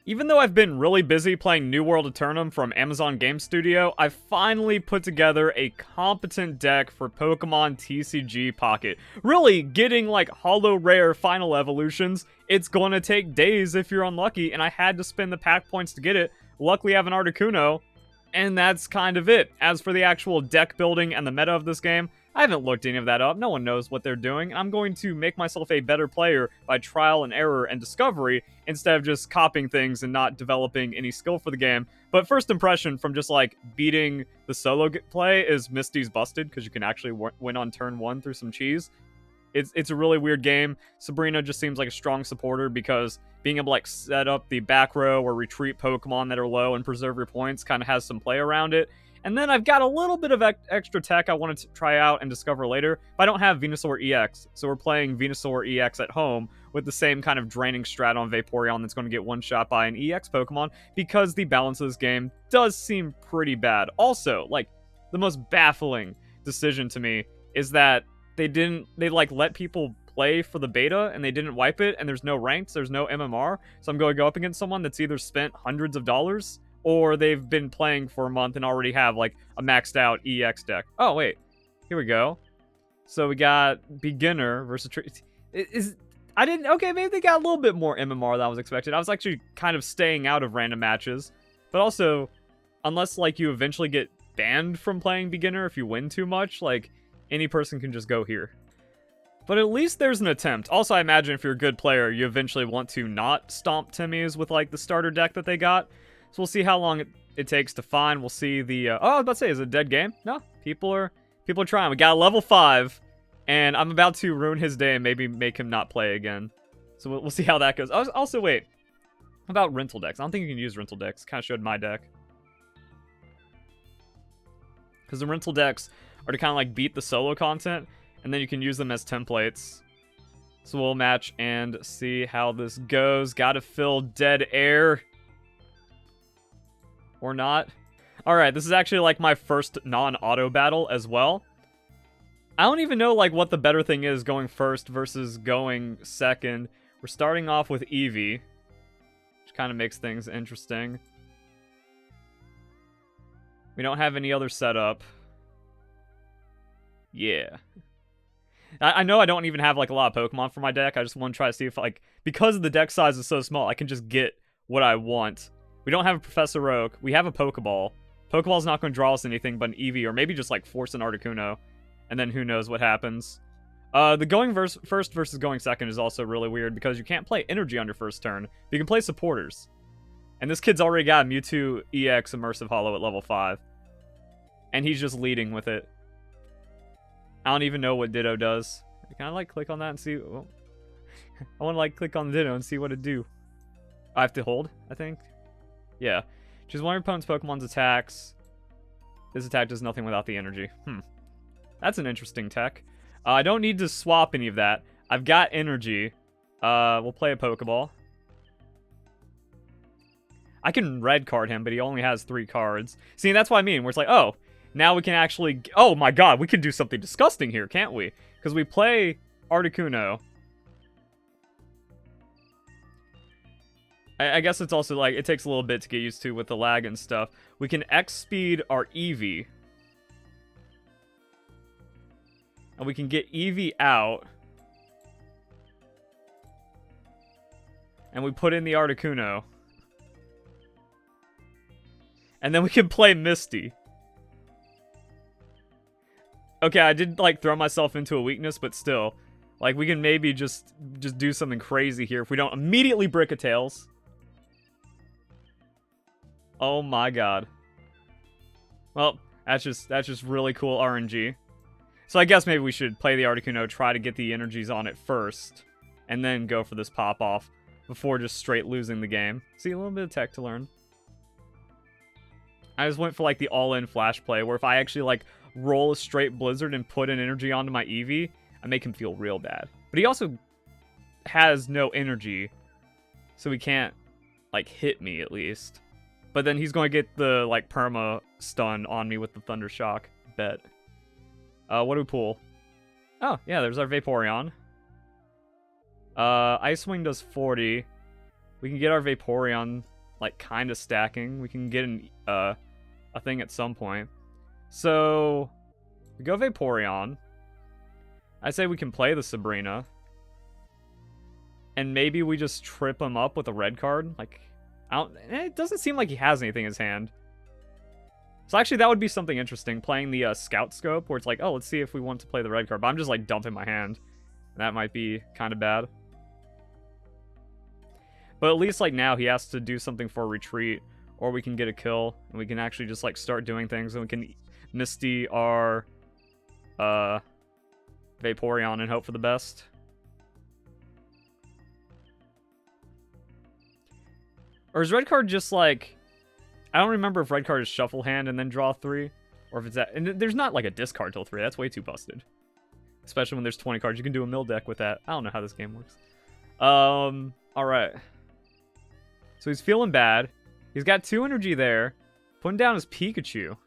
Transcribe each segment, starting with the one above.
Even though I've been really busy playing New World Eternum from Amazon Game Studio, I've finally put together a competent deck for Pokemon TCG Pocket. Really, getting like holo rare final evolutions, it's gonna take days if you're unlucky, and I had to spend the pack points to get it. Luckily I have an Articuno, and that's kind of it. As for the actual deck building and the meta of this game, I haven't looked any of that up. No one knows what they're doing. I'm going to make myself a better player by trial and error and discovery instead of just copying things and not developing any skill for the game. But first impression from just like beating the solo play is Misty's busted because you can actually win on turn 1 through some cheese. It's a really weird game. Sabrina just seems like a strong supporter because being able to like set up the back row or retreat Pokemon that are low and preserve your points kind of has some play around it. And then I've got a little bit of extra tech I wanted to try out and discover later, but I don't have Venusaur EX, so we're playing Venusaur EX at home with the same kind of draining strat on Vaporeon that's going to get one-shot by an EX Pokemon, because the balance of this game does seem pretty bad. Also, like, the most baffling decision to me is that they like let people play for the beta and they didn't wipe it, and there's no ranks, there's no MMR, so I'm going to go up against someone that's either spent hundreds of dollars or they've been playing for a month and already have, like, a maxed out EX deck. Oh, wait. Here we go. So we got beginner versus... Okay, maybe they got a little bit more MMR than I was expecting. I was actually kind of staying out of random matches. But also, unless, like, you eventually get banned from playing beginner if you win too much, like, any person can just go here. But at least there's an attempt. Also, I imagine if you're a good player, you eventually want to not stomp Timmy's with, like, the starter deck that they got. So we'll see how long it takes to find. We'll see the... oh, I was about to say, is it a dead game? No, people are trying. We got a level 5, and I'm about to ruin his day and maybe make him not play again. So we'll see how that goes. Also, wait. How about rental decks? I don't think you can use rental decks. Kind of showed my deck. Because the rental decks are to kind of like beat the solo content, and then you can use them as templates. So we'll match and see how this goes. Gotta fill dead air. Or not. Alright, this is actually like my first non-auto battle as well. I don't even know like what the better thing is, going first versus going second. We're starting off with Eevee, which kind of makes things interesting. We don't have any other setup. Yeah. I know I don't even have like a lot of Pokemon for my deck. I just want to try to see if like, because the deck size is so small, I can just get what I want. We don't have a Professor Oak. We have a Pokeball. Pokeball's not going to draw us anything but an Eevee, or maybe just like force an Articuno, and then who knows what happens. The going first versus going second is also really weird because you can't play energy on your first turn. You can play supporters. And this kid's already got Mewtwo EX Immersive Hollow at level 5. And he's just leading with it. I don't even know what Ditto does. Can I like click on that and see? Oh. I want to like click on Ditto and see what it do. I have to hold, I think. Yeah. Choose one of your opponent's Pokemon's attacks. This attack does nothing without the energy. That's an interesting tech. I don't need to swap any of that. I've got energy. We'll play a Pokeball. I can red card him, but he only has 3 cards. See, that's what I mean, where it's like, oh, now we can actually... Oh my god, we can do something disgusting here, can't we? Because we play Articuno. I guess it's also like, it takes a little bit to get used to with the lag and stuff. We can X-speed our Eevee. And we can get Eevee out. And we put in the Articuno. And then we can play Misty. Okay, I did like throw myself into a weakness, but still. Like, we can maybe just do something crazy here if we don't immediately Brick a Tails. Oh my god. Well, that's just really cool RNG. So I guess maybe we should play the Articuno, try to get the energies on it first, and then go for this pop-off before just straight losing the game. See, a little bit of tech to learn. I just went for like the all-in flash play, where if I actually like roll a straight Blizzard and put an energy onto my Eevee, I make him feel real bad. But he also has no energy, so he can't like hit me at least. But then he's going to get the, like, perma stun on me with the Thunder Shock. Bet. What do we pull? Oh, yeah, there's our Vaporeon. Ice Wing does 40. We can get our Vaporeon like, kind of stacking. We can get a thing at some point. So, we go Vaporeon. I say we can play the Sabrina. And maybe we just trip him up with a red card. Like, it doesn't seem like he has anything in his hand. So actually, that would be something interesting. Playing the Scout Scope, where it's like, oh, let's see if we want to play the red card. But I'm just, like, dumping my hand. That might be kind of bad. But at least, like, now he has to do something for a retreat. Or we can get a kill. And we can actually just, like, start doing things. And we can Misty our Vaporeon and hope for the best. Or is red card just, like... I don't remember if red card is shuffle hand and then draw 3. Or if it's that... And there's not, like, a discard till 3. That's way too busted. Especially when there's 20 cards. You can do a mill deck with that. I don't know how this game works. Alright. So he's feeling bad. He's got 2 energy there. Putting down his Pikachu.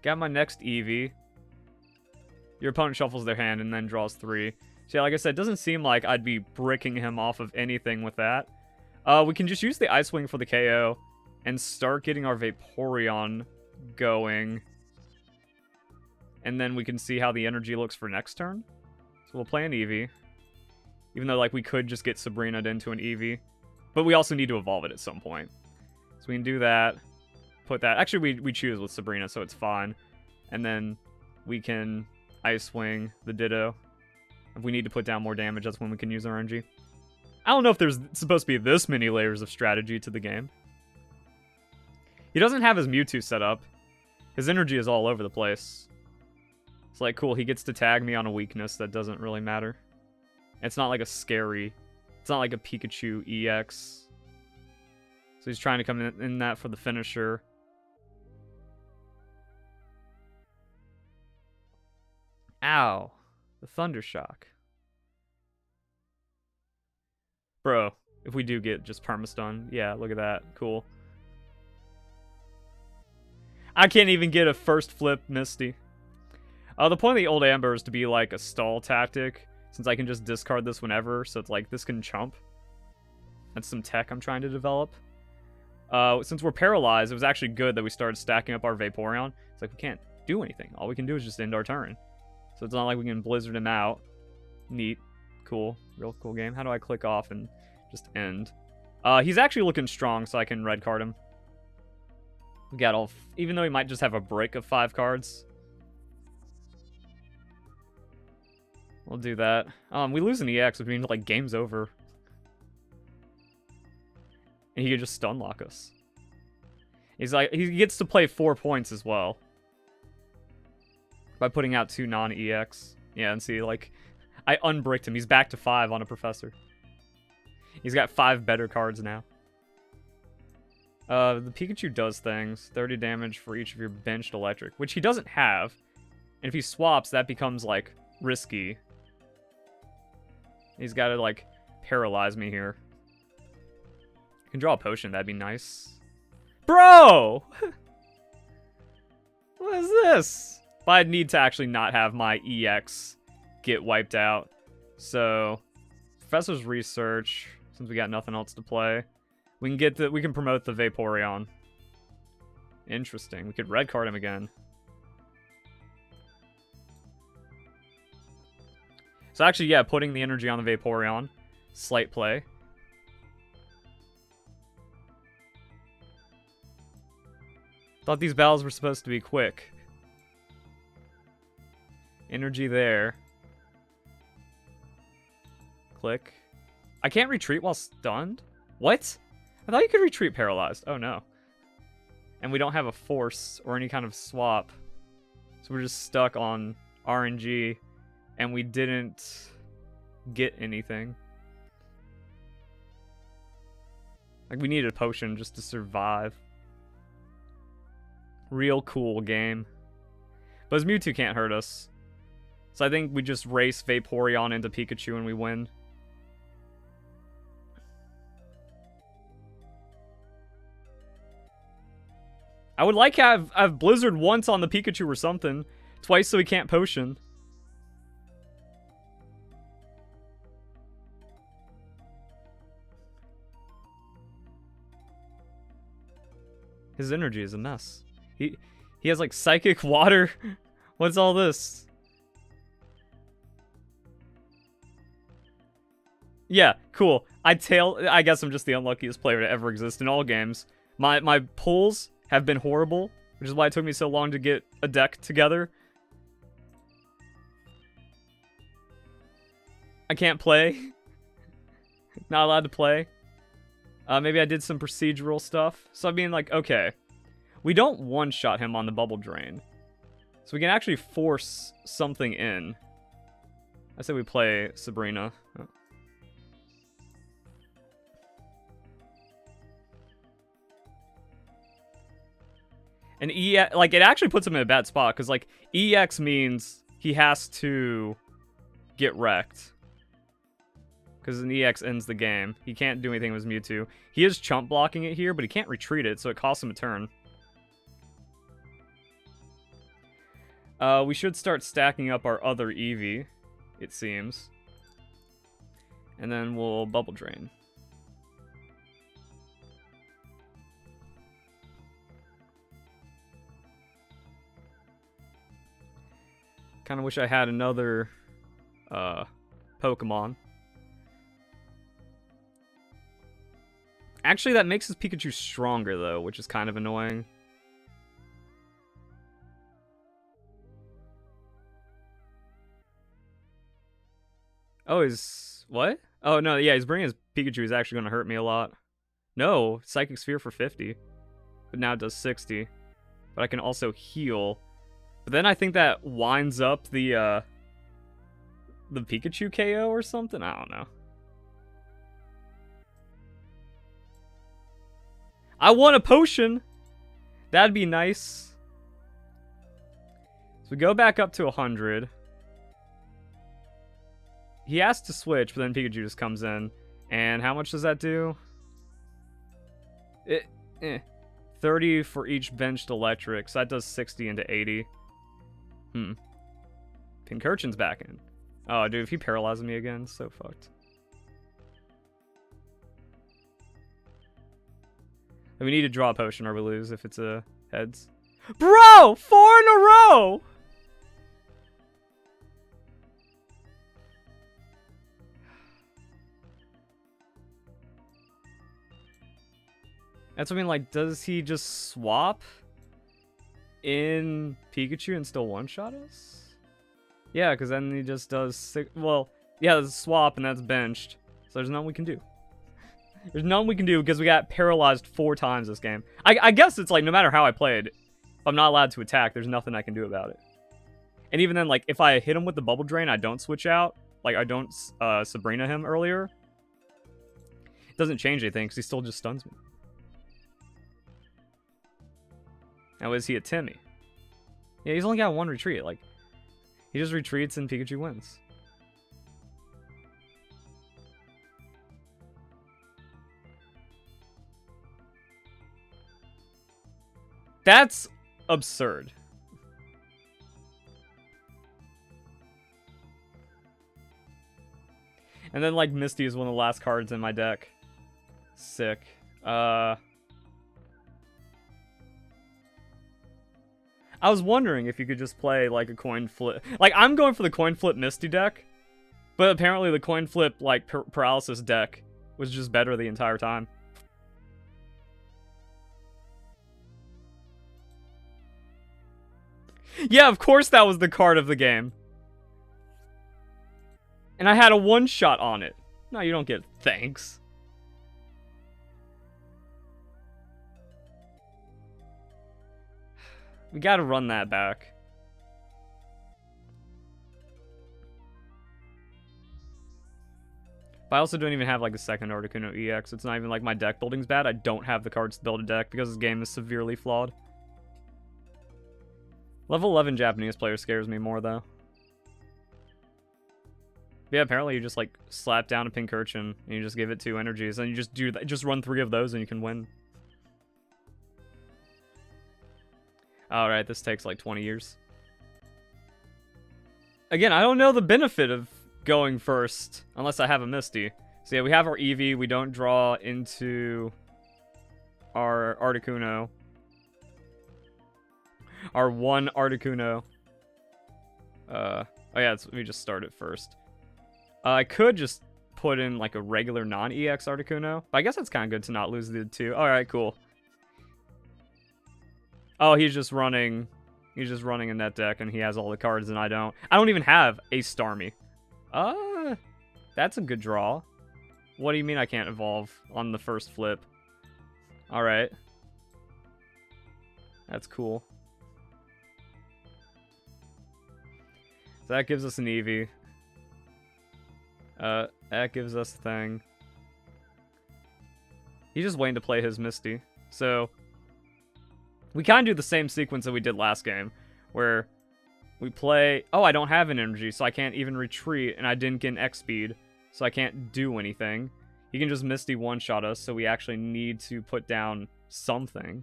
Got my next Eevee. Your opponent shuffles their hand and then draws 3. So yeah, like I said, it doesn't seem like I'd be bricking him off of anything with that. We can just use the Ice Wing for the KO and start getting our Vaporeon going. And then we can see how the energy looks for next turn. So we'll play an Eevee. Even though, like, we could just get Sabrina'd into an Eevee. But we also need to evolve it at some point. So we can do that. Put that... Actually, we choose with Sabrina, so it's fine. And then we can Ice Wing the Ditto. If we need to put down more damage, that's when we can use our RNG. I don't know if there's supposed to be this many layers of strategy to the game. He doesn't have his Mewtwo set up. His energy is all over the place. It's like, cool, he gets to tag me on a weakness that doesn't really matter. It's not like a scary... It's not like a Pikachu EX. So he's trying to come in that for the finisher. Ow. The Thundershock. Bro, if we do get just permastun, yeah, look at that. Cool. I can't even get a first flip Misty. The point of the old Amber is to be like a stall tactic, since I can just discard this whenever, so it's like this can chump. That's some tech I'm trying to develop. Since we're paralyzed, it was actually good that we started stacking up our Vaporeon. It's like we can't do anything. All we can do is just end our turn. So it's not like we can Blizzard him out. Neat. Cool. Real cool game. How do I click off and just end? He's actually looking strong, so I can red card him. We got all... Even though he might just have a break of 5 cards. We'll do that. We lose an EX, which means, like, game's over. And he could just stun lock us. He's like... He gets to play 4 points as well. By putting out 2 non-EX. Yeah, and see, like, I unbricked him. He's back to 5 on a Professor. He's got 5 better cards now. The Pikachu does things. 30 damage for each of your benched electric, which he doesn't have. And if he swaps, that becomes, like, risky. He's got to, like, paralyze me here. I can draw a potion. That'd be nice. Bro! What is this? But I'd need to actually not have my EX get wiped out. So, Professor's Research, since we got nothing else to play. We can promote the Vaporeon. Interesting. We could red card him again. So actually, yeah, putting the energy on the Vaporeon. Slight play. Thought these battles were supposed to be quick. Energy there. Click. I can't retreat while stunned? What? I thought you could retreat paralyzed. Oh no. And we don't have a force or any kind of swap. So we're just stuck on RNG. And we didn't get anything. Like, we needed a potion just to survive. Real cool game. But his Mewtwo can't hurt us. So I think we just race Vaporeon into Pikachu and we win. I would like to have Blizzard once on the Pikachu or something. Twice so he can't potion. His energy is a mess. He has like psychic water. What's all this? Yeah, cool. I guess I'm just the unluckiest player to ever exist in all games. My pulls have been horrible, which is why it took me so long to get a deck together. I can't play. Not allowed to play. Maybe I did some procedural stuff. So I mean, like, okay. We don't one-shot him on the Bubble Drain. So we can actually force something in. I say we play Sabrina. Oh. And EX, like, it actually puts him in a bad spot, because, like, EX means he has to get wrecked. Because an EX ends the game. He can't do anything with his Mewtwo. He is chump blocking it here, but he can't retreat it, so it costs him a turn. We should start stacking up our other Eevee, it seems. And then we'll Bubble Drain. Kind of wish I had another Pokemon. Actually, that makes his Pikachu stronger, though, which is kind of annoying. Oh, what? Oh, no, yeah, he's bringing his Pikachu is actually going to hurt me a lot. No, Psychic Sphere for 50. But now it does 60. But I can also heal. But then I think that winds up the Pikachu KO or something? I don't know. I want a potion! That'd be nice. So we go back up to 100. He has to switch, but then Pikachu just comes in. And how much does that do? 30 for each benched electric, so that does 60 into 80. Pincurchin's back in. Oh, dude, if he paralyzes me again, so fucked. And we need to draw a potion or we lose if it's a heads. Bro! 4 in a row! That's what I mean, like, does he just swap in Pikachu and still one-shot us? Yeah, because then he just does 6... Well, yeah, there's a swap and that's benched. So there's nothing we can do. There's nothing we can do because we got paralyzed 4 times this game. I guess it's like, no matter how I played, if I'm not allowed to attack, there's nothing I can do about it. And even then, like, if I hit him with the Bubble Drain, I don't switch out. Like, I don't Sabrina him earlier. It doesn't change anything because he still just stuns me. Now, is he a Timmy? Yeah, he's only got 1 retreat. Like, he just retreats and Pikachu wins. That's absurd. And then, like, Misty is one of the last cards in my deck. Sick. I was wondering if you could just play, like, a coin flip. Like, I'm going for the coin flip Misty deck. But apparently the coin flip, like, paralysis deck was just better the entire time. Yeah, of course that was the card of the game. And I had a one-shot on it. No, you don't get thanks. We gotta run that back. But I also don't even have like a second Articuno EX. It's not even like my deck building's bad. I don't have the cards to build a deck because this game is severely flawed. Level 11 Japanese player scares me more though. Yeah, apparently you just like slap down a Pincurchin and you just give it 2 energies and you just do that. Just run 3 of those and you can win. Alright, this takes like 20 years. Again, I don't know the benefit of going first unless I have a Misty. So yeah, we have our Eevee. We don't draw into our Articuno. our one Articuno. Oh yeah, let me just start it first. I could just put in like a regular non-EX Articuno, but I guess that's kind of good to not lose the two. All right, cool. Oh, he's just running a net deck, and he has all the cards, and I don't. I don't even have a Starmie. That's a good draw. What do you mean I can't evolve on the first flip? All right. That's cool. So that gives us an Eevee. That gives us a thing. He's just waiting to play his Misty. So we kind of do the same sequence that we did last game, where we play... Oh, I don't have an energy, so I can't even retreat, and I didn't get an X speed, so I can't do anything. He can just Misty one-shot us, so we actually need to put down something.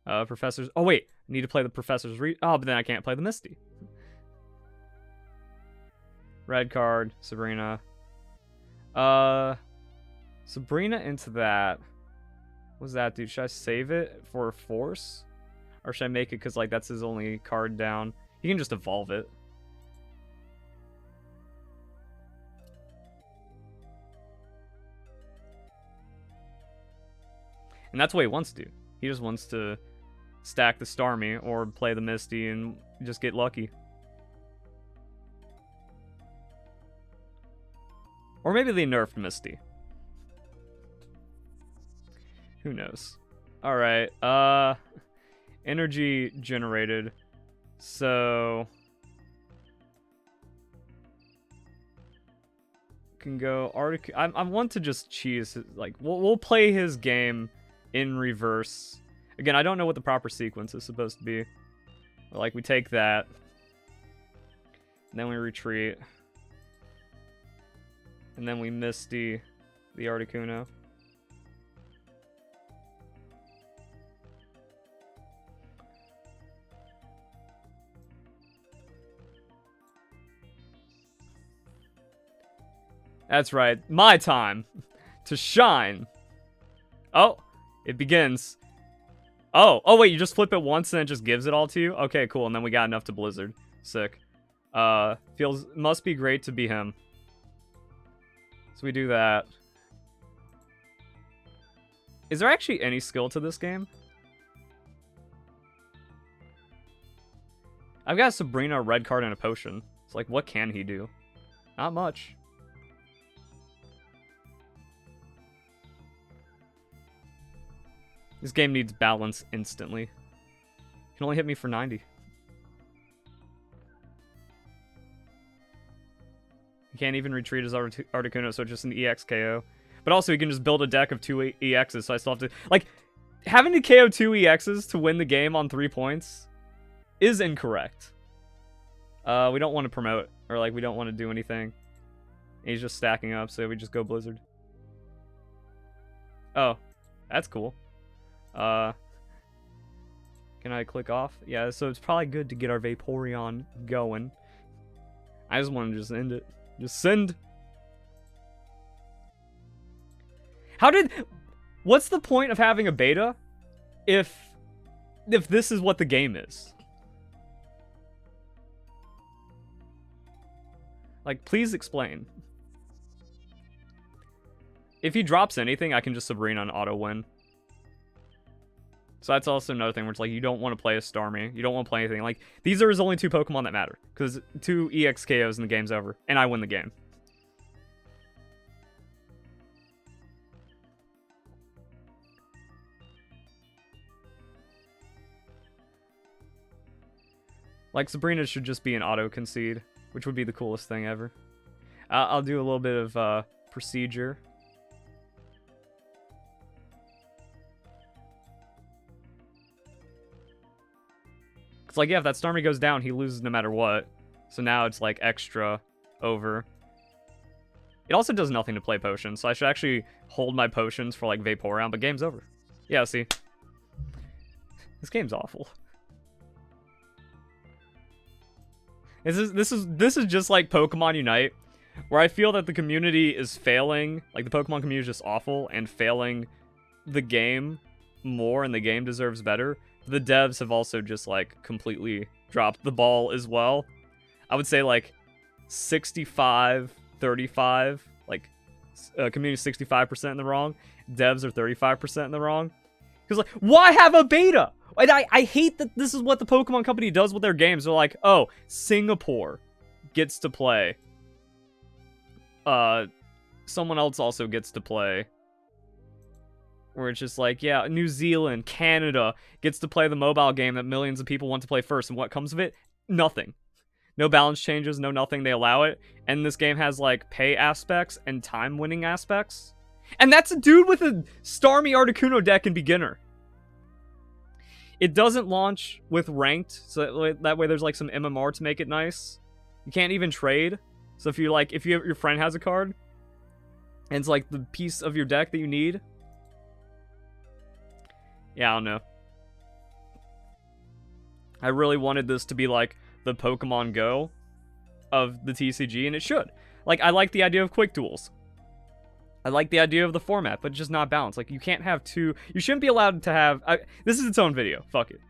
Professors... Oh, wait. I need to play the Professor's Oh, but then I can't play the Misty. Red card, Sabrina. Sabrina into that. What's that, dude? Should I save it for Force? Or should I make it because, like, that's his only card down? He can just evolve it. And that's what he wants to do. He just wants to stack the Starmie or play the Misty and just get lucky. Or maybe they nerfed Misty. Who knows? Alright, energy generated. So can go I want to just cheese, like, we'll play his game in reverse. Again, I don't know what the proper sequence is supposed to be. But, like, we take that, and then we retreat, and then we Misty the Articuno. That's right, my time to shine. Oh, it begins. Oh wait, you just flip it once and it just gives it all to you? Okay, cool, and then we got enough to Blizzard. Sick. Must be great to be him. So we do that. Is there actually any skill to this game? I've got Sabrina, a red card, and a potion. It's like, what can he do? Not much. This game needs balance instantly. You can only hit me for 90. He can't even retreat his Articuno, so it's just an EX KO. But also, he can just build a deck of 2 EXs, so I still have to... Like, having to KO 2 EXs to win the game on 3 points is incorrect. We don't want to promote, or, like, we don't want to do anything. He's just stacking up, so we just go Blizzard. Oh, that's cool. Can I click off? Yeah, so it's probably good to get our Vaporeon going. I just want to just end it. Just send. What's the point of having a beta if this is what the game is? Like, please explain. If he drops anything, I can just Sabrina and auto win. So that's also another thing where it's like, you don't want to play a Starmie. You don't want to play anything. Like, these are his only 2 Pokemon that matter. Because 2 EX KOs and the game's over. And I win the game. Like, Sabrina should just be an auto concede, which would be the coolest thing ever. I'll do a little bit of procedure. It's like, yeah, if that Starmie goes down, he loses no matter what. So now it's like extra over. It also does nothing to play potions, so I should actually hold my potions for like Vaporeon, but game's over. Yeah, see. This game's awful. This is just like Pokemon Unite, where I feel that the community is failing, like the Pokemon community is just awful and failing the game more and the game deserves better. The devs have also just, like, completely dropped the ball as well. I would say, like, 65, 35, like, community 65% in the wrong. Devs are 35% in the wrong. Because, like, why have a beta? And I hate that this is what the Pokemon Company does with their games. They're like, oh, Singapore gets to play. Someone else also gets to play. Where it's just like, yeah, New Zealand, Canada gets to play the mobile game that millions of people want to play first. And what comes of it? Nothing. No balance changes, no nothing. They allow it. And this game has, like, pay aspects and time-winning aspects. And that's a dude with a Starmie Articuno deck in beginner. It doesn't launch with ranked, so that way there's, like, some MMR to make it nice. You can't even trade. So if your friend has a card, and it's, like, the piece of your deck that you need. Yeah, I don't know. I really wanted this to be, like, the Pokemon Go of the TCG, and it should. Like, I like the idea of quick duels. I like the idea of the format, but it's just not balanced. Like, you can't have two... You shouldn't be allowed to have... this is its own video. Fuck it.